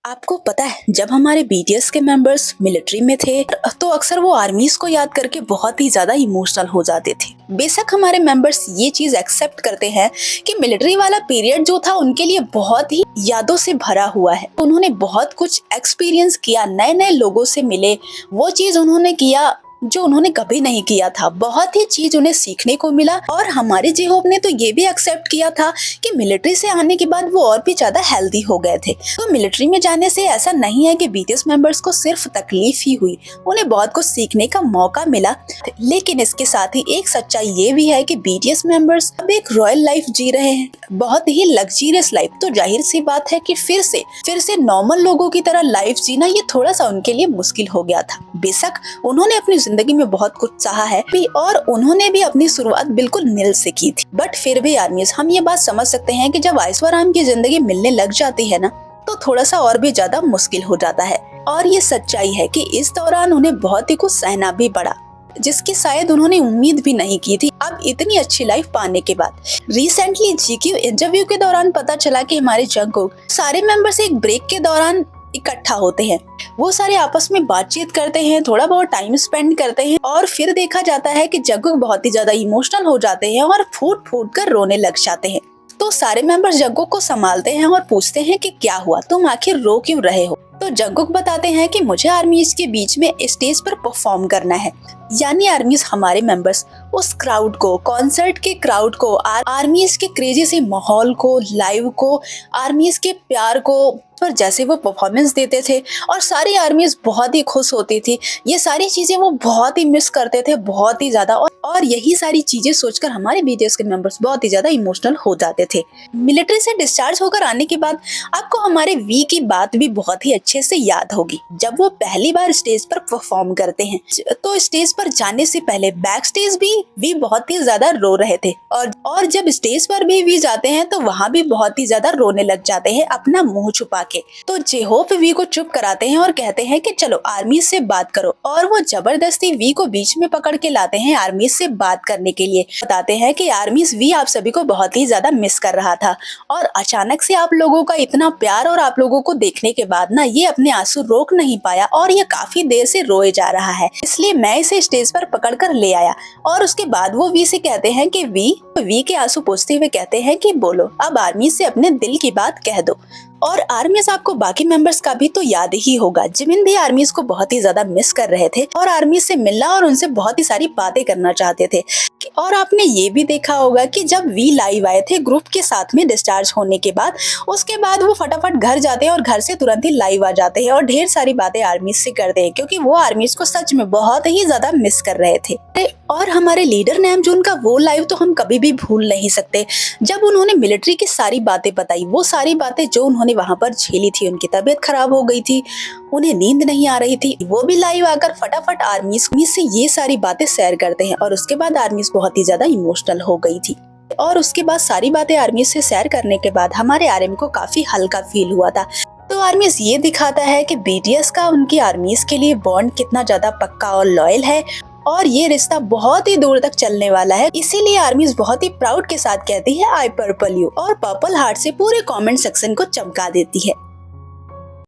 आपको पता है जब हमारे बीटीएस के मेंबर्स मिलिट्री में थे तो अक्सर वो आर्मीज को याद करके बहुत ही ज्यादा इमोशनल हो जाते थे। बेशक हमारे मेंबर्स ये चीज एक्सेप्ट करते हैं कि मिलिट्री वाला पीरियड जो था उनके लिए बहुत ही यादों से भरा हुआ है। उन्होंने बहुत कुछ एक्सपीरियंस किया, नए नए लोगों से मिले, वो चीज उन्होंने किया जो उन्होंने कभी नहीं किया था। बहुत ही चीज उन्हें सीखने को मिला और हमारे जे होप ने तो ये भी एक्सेप्ट किया था कि मिलिट्री से आने के बाद वो और भी ज्यादा हेल्दी हो गए थे। तो मिलिट्री में जाने से ऐसा नहीं है कि बीटीएस मेंबर्स को सिर्फ तकलीफ ही हुई, उन्हें बहुत कुछ सीखने का मौका मिला। लेकिन इसके साथ ही एक सच्चाई ये भी है कि बीटीएस मेंबर्स अब एक रॉयल लाइफ जी रहे हैं, बहुत ही लग्जरियस लाइफ। तो जाहिर सी बात है कि फिर से नॉर्मल लोगों की तरह लाइफ जीना ये थोड़ा सा उनके लिए मुश्किल हो गया था। बेशक उन्होंने अपनी जिंदगी में बहुत कुछ चाहा है भी और उन्होंने भी अपनी शुरुआत बिल्कुल नील से की थी। बट फिर भी आर्मीज, हम ये बात समझ सकते हैं कि जब ऐशोआराम की जिंदगी मिलने लग जाती है ना, तो थोड़ा सा और भी ज्यादा मुश्किल हो जाता है। और ये सच्चाई है कि इस दौरान उन्हें बहुत ही कुछ सहना भी पड़ा, जिसकी शायद उन्होंने उम्मीद भी नहीं की थी अब इतनी अच्छी लाइफ पाने के बाद। रिसेंटली जीक्यू इंटरव्यू के दौरान पता चला कि हमारे जंगकुक सारे मेंबर्स एक ब्रेक के दौरान इकट्ठा होते हैं, वो सारे आपस में बातचीत करते हैं, थोड़ा बहुत टाइम स्पेंड करते हैं और फिर देखा जाता है कि जंगकुक बहुत ही ज्यादा इमोशनल हो जाते हैं और फूट फूट कर रोने लग जाते हैं। तो सारे मेंबर्स जंगकुक को संभालते हैं और पूछते हैं कि क्या हुआ, तुम आखिर रो क्यों रहे हो। तो जंगकुक बताते हैं कि मुझे आर्मीज के बीच में स्टेज पर परफॉर्म करना है। यानी आर्मीज हमारे मेंबर्स उस क्राउड को, कॉन्सर्ट के क्राउड को, आर्मीज के क्रेजी से माहौल को, लाइव को, आर्मीज के प्यार को, पर जैसे वो परफॉर्मेंस देते थे और सारी आर्मीज बहुत ही खुश होती थी, ये सारी चीजें वो बहुत ही मिस करते थे, बहुत ही ज्यादा। और यही सारी चीजें सोचकर हमारे बीटीएस के मेंबर्स बहुत ही ज्यादा इमोशनल हो जाते थे। मिलिट्री से डिस्चार्ज होकर आने के बाद आपको हमारे वी की बात भी बहुत ही अच्छे से याद होगी। जब वो पहली बार स्टेज पर परफॉर्म करते हैं तो स्टेज पर जाने से पहले बैक स्टेज भी वी बहुत ही ज्यादा रो रहे थे और जब स्टेज पर भी वी जाते हैं तो वहाँ भी बहुत ही ज्यादा रोने लग जाते हैं अपना मुंह छुपा के। तो जे होप वी को चुप कराते हैं और कहते हैं कि चलो आर्मी से बात करो, और वो जबरदस्ती वी को बीच में पकड़ के लाते हैं आर्मी से बात करने के लिए। बताते हैं कि आर्मीज वी आप सभी को बहुत ही ज्यादा मिस कर रहा था और अचानक से आप लोगों का इतना प्यार और आप लोगों को देखने के बाद ना ये अपने आंसू रोक नहीं पाया और ये काफी देर से रोए जा रहा है, इसलिए मैं इसे स्टेज पर पकड़ कर ले आया। और उसके बाद वो वी से कहते हैं कि वी के आंसू पोंछते हुए कहते हैं कि बोलो, अब आर्मी से अपने दिल की बात कह दो। और आर्मीज आपको बाकी मेंबर्स का भी तो याद ही होगा, जिमिन भी आर्मीज को बहुत ही ज्यादा मिस कर रहे थे और आर्मी से मिलना और उनसे बहुत ही सारी बातें करना चाहते थे। और आपने ये भी देखा होगा कि जब वी लाइव आए थे ग्रुप के साथ में डिस्चार्ज होने के बाद, उसके बाद वो फटाफट घर जाते हैं और घर से तुरंत ही लाइव आ जाते हैं और ढेर सारी बातें आर्मीज से करते हैं, क्योंकि वो आर्मीज को सच में बहुत ही ज्यादा मिस कर रहे थे। और हमारे लीडर नामजून का वो लाइव तो हम कभी भी भूल नहीं सकते, जब उन्होंने मिलिट्री की सारी बातें बताई, वो सारी बातें जो उन्होंने वहां पर झेली थी। उनकी तबीयत खराब हो गई थी, उन्हें नींद नहीं आ रही थी, वो भी लाइव आकर फटाफट आर्मीज से ये सारी बातें शेयर करते हैं और उसके बाद आर्मीज बहुत ही ज्यादा इमोशनल हो गई थी। और उसके बाद सारी बातें आर्मीज से शेयर करने के बाद हमारे आरएम को काफी हल्का फील हुआ था। तो आर्मीज ये दिखाता है कि बीटीएस का उनकी आर्मीज के लिए बॉन्ड कितना ज्यादा पक्का और लॉयल है और ये रिश्ता बहुत ही दूर तक चलने वाला है। इसीलिए आर्मीज बहुत ही प्राउड के साथ कहती है आई पर्पल यू, और पर्पल हार्ट से पूरे कमेंट सेक्शन को चमका देती है।